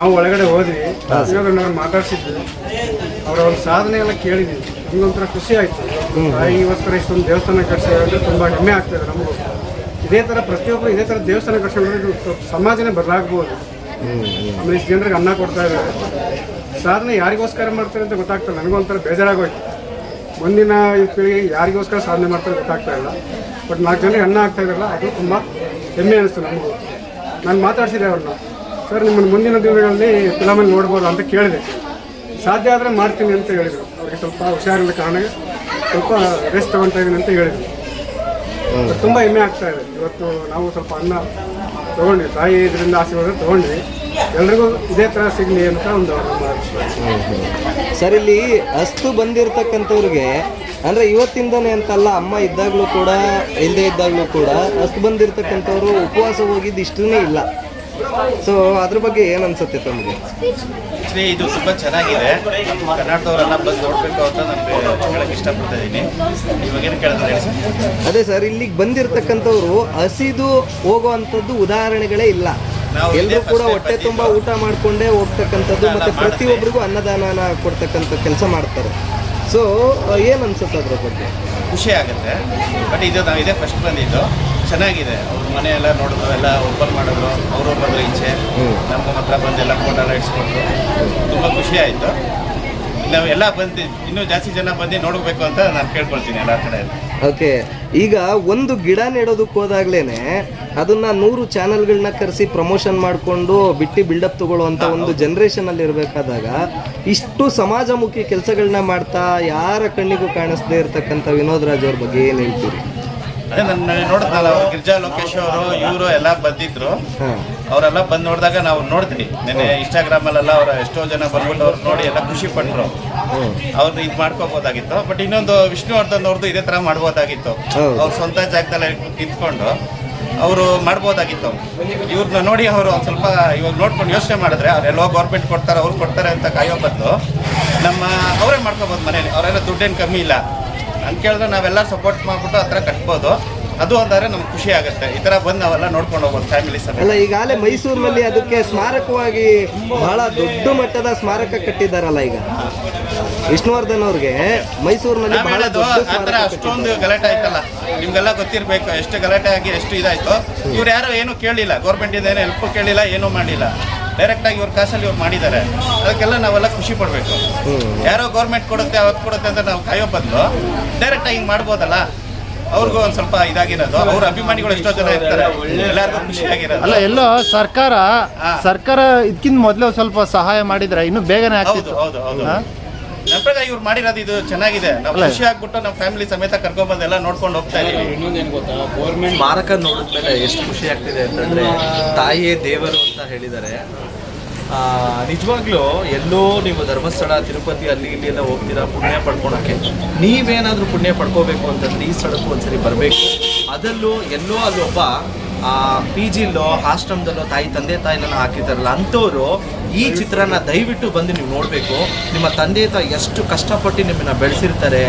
ನಾವು ಒಳಗಡೆ ಹೋದ್ವಿ, ನಾನು ಮಾತಾಡ್ಸಿದ್ವಿ, ಅವರ ಒಂದು ಸಾಧನೆ ಎಲ್ಲ ಕೇಳಿದ್ವಿ. ನಮಗೊಂಥರ ಖುಷಿ ಆಯಿತು. ತಾಯಿಗೋಸ್ಕರ ಇಷ್ಟೊಂದು ದೇವಸ್ಥಾನ ಕಟ್ಟಿಸಿದ್ರೆ ತುಂಬ ಹೆಮ್ಮೆ ಆಗ್ತದೆ ನಮಗೂ. ಇದೇ ಥರ ಪ್ರತಿಯೊಬ್ಬರು ಇದೇ ಥರ ದೇವಸ್ಥಾನ ಕಟ್ಟಿಸಿದ್ರೆ ಸಮಾಜನೇ ಬದಲಾಗ್ಬೋದು. ಆಮೇಲೆ ಇಷ್ಟು ಜನರಿಗೆ ಅನ್ನ ಕೊಡ್ತಾ ಇದ್ದಾರೆ. ಸಾಧನೆ ಯಾರಿಗೋಸ್ಕರ ಮಾಡ್ತಾರೆ ಅಂತ ಗೊತ್ತಾಗ್ತದೆ. ನನಗೊಂಥರ ಬೇಜಾರಾಗೋಯ್ತು. ಮುಂದಿನ ಪೀಳಿಗೆ ಯಾರಿಗೋಸ್ಕರ ಸಾಧನೆ ಮಾಡ್ತಾರೆ ಗೊತ್ತಾಗ್ತಾ ಇಲ್ಲ. ಬಟ್ 4 ಜನರಿಗೆ ಅನ್ನ ಆಗ್ತಾ ಇದ್ದಾರಲ್ಲ, ಅದು ತುಂಬ ಹೆಮ್ಮೆ ಅನಿಸ್ತು ನಮಗೂ. ನಾನು ಮಾತಾಡ್ಸಿದೆ ಅವ್ರನ್ನ, ಸರ್ ನಿಮ್ಮನ್ನು ಮುಂದಿನ ದಿನಗಳಲ್ಲಿ ಫಿಲಮಲ್ಲಿ ನೋಡ್ಬೋದು ಅಂತ ಕೇಳಿದೆ. ಸಾಧ್ಯ ಆದರೆ ಮಾಡ್ತೀನಿ ಅಂತ ಹೇಳಿದರು. ಅವ್ರಿಗೆ ಸ್ವಲ್ಪ ಹುಷಾರಿಲ್ಲ ಕಾರಣ ಸ್ವಲ್ಪ ರೆಸ್ಟ್ ತೊಗೊಳ್ತಾ ಇದ್ದೀನಿ ಅಂತ ಹೇಳಿದರು. ತುಂಬ ಹೆಮ್ಮೆ ಆಗ್ತಾ ಇದೆ. ಇವತ್ತು ನಾವು ಸ್ವಲ್ಪ ಅನ್ನ ತೊಗೊಂಡ್ವಿ, ತಾಯಿ ಇದರಿಂದ ಆಶೀರ್ವಾದ ತೊಗೊಂಡ್ವಿ. ಎಲ್ರಿಗೂ ಇದೇ ಥರ ಸಿಗಲಿ ಅಂತ ಒಂದು ಸರ್, ಇಲ್ಲಿ ಅಸ್ತು ಬಂದಿರತಕ್ಕಂಥವ್ರಿಗೆ ಅಂದರೆ ಇವತ್ತಿಂದನೇ ಅಂತಲ್ಲ, ಅಮ್ಮ ಇದ್ದಾಗಲೂ ಕೂಡ ಇಲ್ಲದೆ ಇದ್ದಾಗಲೂ ಕೂಡ ಅಸ್ತು ಬಂದಿರತಕ್ಕಂಥವ್ರು ಉಪವಾಸ ಹೋಗಿದ್ದು ಇಷ್ಟನೇ ಇಲ್ಲ. ಸೊ ಅದ್ರ ಬಗ್ಗೆ ಏನು ಅನ್ಸುತ್ತೆ ತಮಗೆ? ಇದು ತುಂಬ ಚೆನ್ನಾಗಿದೆ. ಕರ್ನಾಟಕದವರೆಲ್ಲ ಬಂದು ನೋಡಬೇಕು ಅಂತ ನಾನು ಹೇಳಕ್ಕೆ ಇಷ್ಟಪಡ್ತಾ ಇದ್ದೀನಿ. ಇವಾಗೇನು ಕೇಳಿದ್ರೆ ಅದೇ ಸರ್, ಇಲ್ಲಿಗೆ ಬಂದಿರತಕ್ಕಂಥವ್ರು ಹಸಿದು ಹೋಗುವಂಥದ್ದು ಉದಾಹರಣೆಗಳೇ ಇಲ್ಲ. ಎಲ್ಲರೂ ಕೂಡ ಹೊಟ್ಟೆ ತುಂಬ ಊಟ ಮಾಡಿಕೊಂಡೇ ಹೋಗ್ತಕ್ಕಂಥದ್ದು, ಮತ್ತು ಪ್ರತಿಯೊಬ್ಬರಿಗೂ ಅನ್ನದಾನ ಕೊಡ್ತಕ್ಕಂಥ ಕೆಲಸ ಮಾಡ್ತಾರೆ. ಸೊ ಏನು ಅನ್ಸುತ್ತೆ ಅದ್ರ ಬಗ್ಗೆ? ಖುಷಿ ಆಗುತ್ತೆ. ಬಟ್ ಇದು ನಾವು ಇದೇ ಫಸ್ಟ್ ಬಂದಿದ್ದು, ಚೆನ್ನಾಗಿದೆ. ಅವ್ರ ಮನೆಯೆಲ್ಲ ನೋಡಿದ್ರು, ಎಲ್ಲ ಓಪನ್ ಮಾಡಿದ್ರು, ಅವರು ಬಂದರು ಈಚೆ, ನಮ್ಮ ಹತ್ರ ಬಂದೆಲ್ಲ ಫೋಟೋ ಎಲ್ಲ ಇಡ್ಸ್ಕೊಟ್ರು. ತುಂಬ ಖುಷಿ ಆಯಿತು. ನಾವು ಎಲ್ಲ ಬಂದು ಇನ್ನೂ ಜಾಸ್ತಿ ಜನ ಬಂದು ನೋಡಬೇಕು ಅಂತ ನಾನು ಕೇಳ್ಕೊಳ್ತೀನಿ ಎಲ್ಲ ಕಡೆ. ಓಕೆ, ಈಗ ಒಂದು ಗಿಡ ನೆಡೋದಕ್ಕೆ ಹೋದಾಗ್ಲೇ ಅದನ್ನ 100 ಚಾನಲ್ಗಳನ್ನ ಕರೆಸಿ ಪ್ರಮೋಷನ್ ಮಾಡಿಕೊಂಡು ಬಿಟ್ಟು ಬಿಲ್ಡಪ್ ತಗೊಳ್ಳುವಂಥ ಒಂದು ಜನ್ರೇಷನಲ್ಲಿ ಇರಬೇಕಾದಾಗ ಇಷ್ಟು ಸಮಾಜಮುಖಿ ಕೆಲಸಗಳನ್ನ ಮಾಡ್ತಾ ಯಾರ ಕಣ್ಣಿಗೂ ಕಾಣಿಸ್ದೇ ಇರತಕ್ಕಂಥ ವಿನೋದ್ ರಾಜ್ ಅವ್ರ ಬಗ್ಗೆ ಏನು ಹೇಳ್ತೀರಿ? ಅದೇ ನನ್ನ ನೋಡಿದ್ನಲ್ಲ, ಗಿರ್ಜಾ ಲೋಕೇಶ್ ಅವರು ಇವರು ಎಲ್ಲ ಬಂದಿದ್ರು. ಅವರೆಲ್ಲ ಬಂದು ನೋಡಿದಾಗ ನಾವು ನೋಡಿದ್ವಿ ನೆನ್ನೆ ಇನ್ಸ್ಟಾಗ್ರಾಮಲ್ಲೆಲ್ಲ. ಅವರ ಎಷ್ಟೋ ಜನ ಬಂದ್ಬಿಟ್ಟು ಅವ್ರು ನೋಡಿ ಎಲ್ಲ ಖುಷಿ ಪಟ್ಟರು. ಅವ್ರದ್ದು ಇದು ಮಾಡ್ಕೋಬೋದಾಗಿತ್ತು. ಬಟ್ ಇನ್ನೊಂದು ವಿಷ್ಣುವರ್ಧನ್ ಅವ್ರದ್ದು ಇದೇ ಥರ ಮಾಡ್ಬೋದಾಗಿತ್ತು. ಅವ್ರ ಸ್ವಂತ ಜಾಗದಲ್ಲಿ ನಿಂತ್ಕೊಂಡು ಅವರು ಮಾಡ್ಬೋದಾಗಿತ್ತು. ಇವ್ರನ್ನ ನೋಡಿ ಅವರು ಒಂದು ಸ್ವಲ್ಪ ಇವಾಗ ನೋಡ್ಕೊಂಡು ಯೋಚನೆ ಮಾಡಿದ್ರೆ, ಅವರೆಲ್ಲೋ ಗೌರ್ಮೆಂಟ್ ಕೊಡ್ತಾರೆ, ಅವ್ರು ಕೊಡ್ತಾರೆ ಅಂತ ಕಾಯೋ ಬದಲು ಅವರೇ ಮಾಡ್ಕೋಬೋದು ಮನೇಲಿ. ಅವರೆಲ್ಲ ದುಡ್ಡೇನು ಕಮ್ಮಿ ಇಲ್ಲ ಅಂತ ಕೇಳಿದ್ರೆ ನಾವೆಲ್ಲ ಸಪೋರ್ಟ್ ಮಾಡಿಬಿಟ್ಟು ಆ ಥರ ಕಟ್ಬೋದು. ಅದು ಅಂದರೆ ನಮ್ಗೆ ಖುಷಿ ಆಗುತ್ತೆ. ಈ ಥರ ಬಂದು ನಾವೆಲ್ಲ ನೋಡ್ಕೊಂಡು ಹೋಗ್ಬೋದು ಫ್ಯಾಮಿಲಿ ಸಮೇತ. ಅಲ್ಲ, ಈಗಾಗಲೇ ಮೈಸೂರಿನಲ್ಲಿ ಅದಕ್ಕೆ ಸ್ಮಾರಕವಾಗಿ ಬಹಳ ದೊಡ್ಡ ಮಟ್ಟದ ಸ್ಮಾರಕ ಕಟ್ಟಿದ್ದಾರಲ್ಲ ಈಗ ವಿಷ್ಣುವರ್ಧನ್ ಅವ್ರಿಗೆ ಮೈಸೂರಿನಲ್ಲಿ. ಬಹಳ ಆ ಥರ ಅಷ್ಟೊಂದು ಗಲಾಟೆ ಆಯ್ತಲ್ಲ, ನಿಮ್ಗೆಲ್ಲ ಗೊತ್ತಿರಬೇಕು ಎಷ್ಟು ಗಲಾಟೆ ಆಗಿ ಎಷ್ಟು ಇದಾಯ್ತು. ಇವ್ರು ಯಾರು ಏನೂ ಕೇಳಲಿಲ್ಲ, ಗೌರ್ಮೆಂಟಿಂದ ಏನೂ ಹೆಲ್ಪ್ ಕೇಳಿಲ್ಲ, ಏನೂ ಮಾಡಿಲ್ಲ. ಡೈರೆಕ್ಟಾಗಿ ಇವ್ರ ಕಾಸಲ್ಲಿ ಇವ್ರು ಮಾಡಿದ್ದಾರೆ. ಅದಕ್ಕೆಲ್ಲ ನಾವೆಲ್ಲ ಖುಷಿ ಪಡಬೇಕು. ಯಾರೋ ಗೌರ್ಮೆಂಟ್ ಕೊಡುತ್ತೆ ಅವತ್ತು ಕೊಡುತ್ತೆ ಅಂತ ನಾವು ಕಾಯೋ ಬದಲು ಡೈರೆಕ್ಟಾಗಿ ಹಿಂಗೆ ಮಾಡ್ಬೋದಲ್ಲ. ಅವ್ರಿಗೂ ಒಂದು ಸ್ವಲ್ಪ ಇದಾಗಿರೋದು. ಅವ್ರ ಅಭಿಮಾನಿಗಳು ಎಷ್ಟೋ ಜನ ಇರ್ತಾರೆ, ಎಲ್ಲರಿಗೂ ಖುಷಿಯಾಗಿರೋದು. ಅಲ್ಲ, ಎಲ್ಲೋ ಸರ್ಕಾರ ಇದಕ್ಕಿಂತ ಮೊದಲು ಸ್ವಲ್ಪ ಸಹಾಯ ಮಾಡಿದ್ರೆ ಇನ್ನೂ ಬೇಗನೆ ಆಗ್ತಿತ್ತು. ಹೌದು ಹೌದು ನಮ್ಮ ಪ್ರಕಾರ ಇವ್ರು ಮಾಡಿರೋದು ಇದು ಚೆನ್ನಾಗಿದೆ. ನಾವು ಖುಷಿ ಆಗ್ಬಿಟ್ಟು ನಮ್ಮ ಫ್ಯಾಮಿಲಿ ಸಮೇತ ಕರ್ಕೊಂಡ್ಬಂದು ಎಲ್ಲ ನೋಡ್ಕೊಂಡು ಹೋಗ್ತಾ ಇದೀವಿ. ಇನ್ನೊಂದೇನು ಗೊತ್ತಾ, ಗೌರ್ಮೆಂಟ್ ಸ್ಮಾರಕ ನೋಡಿದ್ಮೇಲೆ ಎಷ್ಟು ಖುಷಿ ಆಗ್ತಿದೆ ಅಂತಂದರೆ, ತಾಯಿಯೇ ದೇವರು ಅಂತ ಹೇಳಿದ್ದಾರೆ. ನಿಜವಾಗ್ಲೂ ಎಲ್ಲೋ ನೀವು ಧರ್ಮಸ್ಥಳ, ತಿರುಪತಿ ಅಲ್ಲಿ ಇಲ್ಲಿ ಎಲ್ಲ ಹೋಗ್ತೀರಾ ಪುಣ್ಯ ಪಡ್ಕೊಳಕ್ಕೆ. ನೀವೇನಾದರೂ ಪುಣ್ಯ ಪಡ್ಕೋಬೇಕು ಅಂತಂದ್ರೆ ಈ ಸ್ಥಳಕ್ಕೂ ಒಂದ್ಸರಿ ಬರಬೇಕು. ಅದರಲ್ಲೂ ಎಲ್ಲೋ ಅಲ್ಲೊಬ್ಬ PGಲೋ ಆಶ್ರಮದಲ್ಲೋ ತಂದೆ ತಾಯಿನ ಹಾಕಿದ್ದಾರಲ್ಲ, ಅಂಥವ್ರು ಈ ಚಿತ್ರನ ದಯವಿಟ್ಟು ಬಂದು ನೀವು ನೋಡಬೇಕು. ನಿಮ್ಮ ತಂದೆ ತಾಯಿ ಎಷ್ಟು ಕಷ್ಟಪಟ್ಟು ನಿಮ್ಮನ್ನ ಬೆಳೆಸಿರ್ತಾರೆ,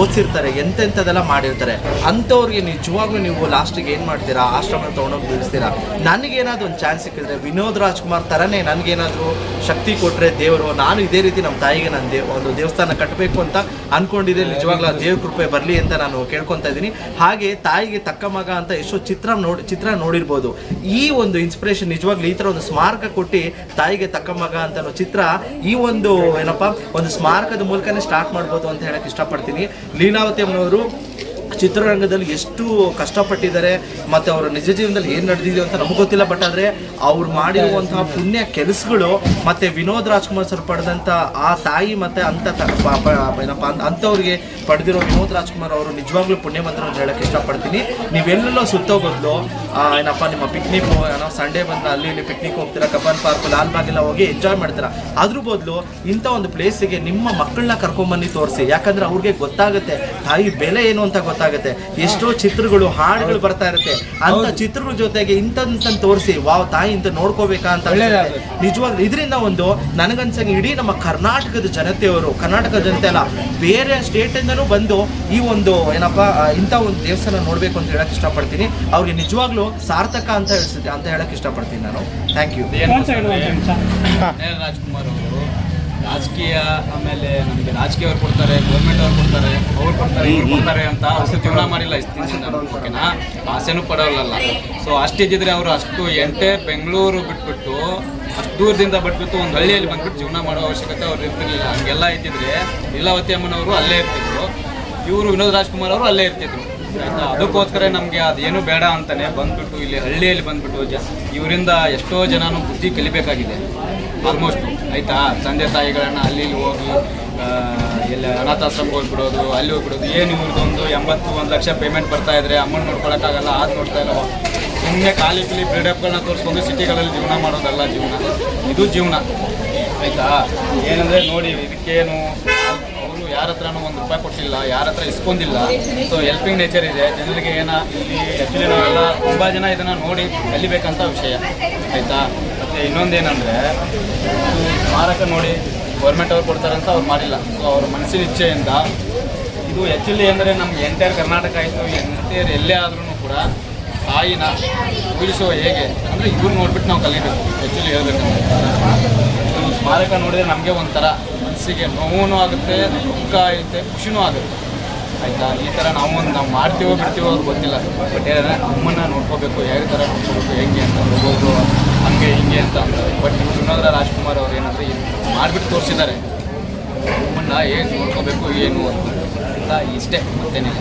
ಓದಿಸಿರ್ತಾರೆ, ಎಂತೆಂಥದ್ದೆಲ್ಲ ಮಾಡಿರ್ತಾರೆ. ಅಂಥವ್ರಿಗೆ ನಿಜವಾಗ್ಲೂ ನೀವು ಲಾಸ್ಟಿಗೆ ಏನು ಮಾಡ್ತೀರಾ, ಆಶ್ರಮ ತೊಗೊಂಡೋಗಿ ಬೆಳೆಸ್ತೀರಾ. ನನಗೇನಾದರೂ ಒಂದು ಚಾನ್ಸ್ ಸಿಕ್ಕಿದ್ರೆ, ವಿನೋದ್ ರಾಜ್ಕುಮಾರ್ ಥರನೇ ನನಗೇನಾದರೂ ಶಕ್ತಿ ಕೊಟ್ಟರೆ ದೇವರು, ನಾನು ಇದೇ ರೀತಿ ನಮ್ಮ ತಾಯಿಗೆ ನಾನು ಒಂದು ದೇವಸ್ಥಾನ ಕಟ್ಟಬೇಕು ಅಂತ ಅಂದ್ಕೊಂಡಿದ್ದೆ. ನಿಜವಾಗ್ಲೂ ಆ ದೇವ್ರ ಕೃಪೆ ಬರಲಿ ಅಂತ ನಾನು ಕೇಳ್ಕೊತಾ ಇದ್ದೀನಿ. ಹಾಗೆ ತಾಯಿಗೆ ತಕ್ಕ ಮಗ ಅಂತ ಎಷ್ಟೋ ಚಿತ್ರ ನೋಡಿರ್ಬೋದು. ಈ ಒಂದು ಇನ್ಸ್ಪಿರೇಷನ್ ನಿಜವಾಗ್ಲೂ ಈ ಥರ ಒಂದು ಸ್ಮಾರಕ ಕೊಟ್ಟು ತಾಯಿಗೆ ತಕ್ಕ ಮಗ ಅಂತ ಚಿತ್ರ ಈ ಒಂದು ಏನಪ್ಪ ಒಂದು ಸ್ಮಾರಕದ ಮೂಲಕನೇ ಸ್ಟಾರ್ಟ್ ಮಾಡ್ಬೋದು ಅಂತ ಹೇಳಕ್ ಇಷ್ಟಪಡ್ತೀನಿ. ಲೀಲಾವತಿ ಅಮ್ಮನವರು ಚಿತ್ರರಂಗದಲ್ಲಿ ಎಷ್ಟು ಕಷ್ಟಪಟ್ಟಿದ್ದಾರೆ ಮತ್ತು ಅವರ ನಿಜ ಜೀವನದಲ್ಲಿ ಏನು ನಡೆದಿದೆ ಅಂತ ನಮಗೆ ಗೊತ್ತಿಲ್ಲ. ಬಟ್ ಆದರೆ ಅವ್ರು ಮಾಡಿರುವಂತಹ ಪುಣ್ಯ ಕೆಲಸಗಳು ಮತ್ತು ವಿನೋದ್ ರಾಜ್ಕುಮಾರ್ ಸರ್ ಪಡೆದಂಥ ಆ ತಾಯಿ ಮತ್ತು ಏನಪ್ಪ ಅಂಥವ್ರಿಗೆ ಪಡೆದಿರೋ ವಿನೋದ್ ರಾಜ್ಕುಮಾರ್ ಅವರು ನಿಜವಾಗ್ಲೂ ಪುಣ್ಯವಂತರು ಅಂತ ಹೇಳಕ್ಕೆ ಇಷ್ಟಪಡ್ತೀನಿ. ನೀವೆಲ್ಲೆಲ್ಲೋ ಸುತ್ತೋಗೋದ್ಲು ಏನಪ್ಪ ನಿಮ್ಮ ಪಿಕ್ನಿಕ್ ಸಂಡೇ ಬಂದ್ರೆ ಅಲ್ಲಿ ಇಲ್ಲಿ ಪಿಕ್ನಿಕ್ ಹೋಗ್ತೀರಾ, ಕಬ್ಬನ್ ಪಾರ್ಕ್, ಲಾಲ್ಬಾಗೆಲ್ಲ ಹೋಗಿ ಎಂಜಾಯ್ ಮಾಡ್ತೀರಾ. ಅದ್ರ ಬದಲು ಇಂಥ ಒಂದು ಪ್ಲೇಸಿಗೆ ನಿಮ್ಮ ಮಕ್ಕಳನ್ನ ಕರ್ಕೊಂಬನ್ನಿ ತೋರಿಸಿ. ಯಾಕಂದರೆ ಅವ್ರಿಗೆ ಗೊತ್ತಾಗುತ್ತೆ ತಾಯಿ ಬೆಲೆ ಏನು ಅಂತ ಗೊತ್ತಾಗುತ್ತೆ. ಖುಷಿಯಾಗುತ್ತೆ. ಎಷ್ಟೋ ಚಿತ್ರಗಳು ಹಾಡುಗಳು ಬರ್ತಾ ಇರುತ್ತೆ, ಅಂತ ಚಿತ್ರಗಳ ಜೊತೆಗೆ ಇಂಥಂತ ತೋರಿಸಿ ವಾವ್ ತಾಯಿ ಇಂತ ನೋಡ್ಕೋಬೇಕಾ ಅಂತ ನಿಜವಾಗ್ಲೂ ಇದರಿಂದ ಒಂದು ನನಗನ್ಸಂಗೆ ಇಡೀ ನಮ್ಮ ಕರ್ನಾಟಕದ ಜನತೆಯವರು, ಕರ್ನಾಟಕದ ಜನತೆ ಅಲ್ಲ ಬೇರೆ ಸ್ಟೇಟ್ ಇಂದನೂ ಬಂದು ಈ ಒಂದು ಏನಪ್ಪಾ ಇಂಥ ಒಂದು ದೇವಸ್ಥಾನ ನೋಡ್ಬೇಕು ಅಂತ ಹೇಳಕ್ ಇಷ್ಟಪಡ್ತೀನಿ. ಅವ್ರಿಗೆ ನಿಜವಾಗ್ಲೂ ಸಾರ್ಥಕ ಅಂತ ಹೇಳಕ್ ಇಷ್ಟಪಡ್ತೀನಿ ನಾನು. Thank you. ರಾಜ್ಕುಮಾರ್ ಅವರು ರಾಜಕೀಯ, ಆಮೇಲೆ ನಮಗೆ ರಾಜಕೀಯ ಅವ್ರು ಕೊಡ್ತಾರೆ, ಗೌರ್ಮೆಂಟ್ ಅವ್ರು ಕೊಡ್ತಾರೆ, ಅವ್ರು ಕೊಡ್ತಾರೆ, ಇವ್ರು ಕೊಡ್ತಾರೆ ಅಂತ ಅಷ್ಟು ಜೀವನ ಮಾಡಿಲ್ಲ ಇಷ್ಟು ದಿನದಿಂದ. ಓಕೆನಾ, ಆಸೆನೂ ಪಡೋಲ್ಲ. ಸೊ ಅಷ್ಟಿದ್ದಿದ್ರೆ ಅವರು ಅಷ್ಟು ಬೆಂಗಳೂರು ಬಿಟ್ಬಿಟ್ಟು ಅಷ್ಟು ದೂರದಿಂದ ಬಿಟ್ಬಿಟ್ಟು ಒಂದು ಹಳ್ಳಿಯಲ್ಲಿ ಬಂದ್ಬಿಟ್ಟು ಜೀವನ ಮಾಡೋ ಅವಶ್ಯಕತೆ ಅವ್ರು ಇರ್ತಿರ್ಲಿಲ್ಲ. ಹಂಗೆಲ್ಲ ಇದ್ದಿದ್ರೆ ಲೀಲಾವತಿ ಅಮ್ಮನವರು ಅಲ್ಲೇ ಇರ್ತಿದ್ರು, ಇವರು ವಿನೋದ್ ರಾಜ್ಕುಮಾರ್ ಅವರು ಅಲ್ಲೇ ಇರ್ತಿದ್ರು. ಆಯಿತಾ, ಅದಕ್ಕೋಸ್ಕರ ನಮಗೆ ಅದೇನು ಬೇಡ ಅಂತಲೇ ಬಂದ್ಬಿಟ್ಟು ಇಲ್ಲಿ ಹಳ್ಳಿಯಲ್ಲಿ ಬಂದ್ಬಿಟ್ಟು ಇವರಿಂದ ಎಷ್ಟೋ ಜನನೂ ಬುದ್ಧಿ ಕಲಿಬೇಕಾಗಿದೆ ಆಲ್ಮೋಸ್ಟು. ಆಯಿತಾ, ತಂದೆ ತಾಯಿಗಳನ್ನು ಅಲ್ಲಿ ಹೋಗಿ ಎಲ್ಲ ಅನಾಥಾಶ್ರಮಕ್ಕೆ ಹೋಗ್ಬಿಡೋದು, ಅಲ್ಲಿ ಹೋಗ್ಬಿಡೋದು. ಏನು ಇವ್ರದ್ದೊಂದು 81 ಲಕ್ಷ ಪೇಮೆಂಟ್ ಬರ್ತಾ ಇದ್ರೆ ಅಮ್ಮನ ನೋಡ್ಕೊಳಕ್ಕಾಗಲ್ಲ, ಅದು ನೋಡ್ತಾ ಇಲ್ಲ. ಸುಮ್ಮನೆ ಖಾಲಿ ಬಿಲ್ಡಪ್ಗಳನ್ನ ತೋರಿಸ್ಕೊಂಡು ಸಿಟಿಗಳಲ್ಲಿ ಜೀವನ ಮಾಡೋದಲ್ಲ ಜೀವನ, ಇದು ಜೀವನ. ಆಯಿತಾ, ಏನಂದರೆ ನೋಡಿ ಇದಕ್ಕೇನು ಅವರು ಯಾರ ಹತ್ರನೂ ₹1 ಕೊಟ್ಟಿಲ್ಲ, ಯಾರ ಹತ್ರ ಇಸ್ಕೊಂಡಿಲ್ಲ. ಸೊ ಹೆಲ್ಪಿಂಗ್ ನೇಚರ್ ಇದೆ ಜನರಿಗೆ. ಇಲ್ಲಿ ಆ್ಯಕ್ಚುಲಿ ನಾವೆಲ್ಲ ತುಂಬ ಜನ ಇದನ್ನು ನೋಡಿ ಕಲಿಬೇಕಂತ ವಿಷಯ. ಆಯಿತಾ, ಮತ್ತು ಇನ್ನೊಂದೇನೆಂದರೆ ಸ್ಮಾರಕ ನೋಡಿ ಗೌರ್ಮೆಂಟ್ ಅವ್ರು ಕೊಡ್ತಾರಂತ ಅವ್ರು ಮಾಡಿಲ್ಲ. ಸೊ ಅವ್ರ ಮನಸ್ಸಿನ ಇಚ್ಛೆಯಿಂದ ಇದು ಆ್ಯಕ್ಚುಲಿ ಅಂದರೆ ನಮ್ಗೆ ಎಂಟೈರ್ ಕರ್ನಾಟಕ ಆಯಿತು, ಎಂಟೈರ್ ಎಲ್ಲೇ ಆದ್ರೂ ಕೂಡ ತಾಯಿನ ಉಳಿಸುವ ಹೇಗೆ ಅಂದರೆ ಇವ್ರು ನೋಡ್ಬಿಟ್ಟು ನಾವು ಕಲಿಬೇಕು ಆ್ಯಕ್ಚುಲಿ ಹೇಳ್ಬೇಕಂದ್ರೆ. ಸ್ಮಾರಕ ನೋಡಿದ್ರೆ ನಮಗೆ ಒಂಥರ ಮನಸ್ಸಿಗೆ ನೋವು ಆಗುತ್ತೆ, ದುಃಖ ಆಗುತ್ತೆ, ಖುಷಿನೂ ಆಗುತ್ತೆ. ಆಯಿತಾ, ಈ ಥರ ನಾವು ಮಾಡ್ತೀವೋ ಬಿಡ್ತೀವೋ ಅವ್ರಿಗೆ ಗೊತ್ತಿಲ್ಲ. ಬಟ್ ಏನಂದರೆ ಅಮ್ಮನ್ನ ನೋಡ್ಕೋಬೇಕು, ಯಾವ ಥರ ನೋಡ್ಕೋಬೇಕು, ಹೆಂಗೆ ಅಂತ ಹೋಗೋದು ಹಂಗೆ ಹಿಂಗೆ ಅಂತ ಅಂತಾರೆ. ಬಟ್ ವಿನೋದ್ ರಾಜ್ಕುಮಾರ್ ಅವ್ರು ಏನಂದರೆ ಮಾಡಿಬಿಟ್ಟು ತೋರಿಸಿದ್ದಾರೆ ಅಮ್ಮನ್ನ ಹೇಗೆ ನೋಡ್ಕೋಬೇಕು ಏನು ಅಂತ. ಇಷ್ಟೇ, ಮತ್ತೇನಿಲ್ಲ.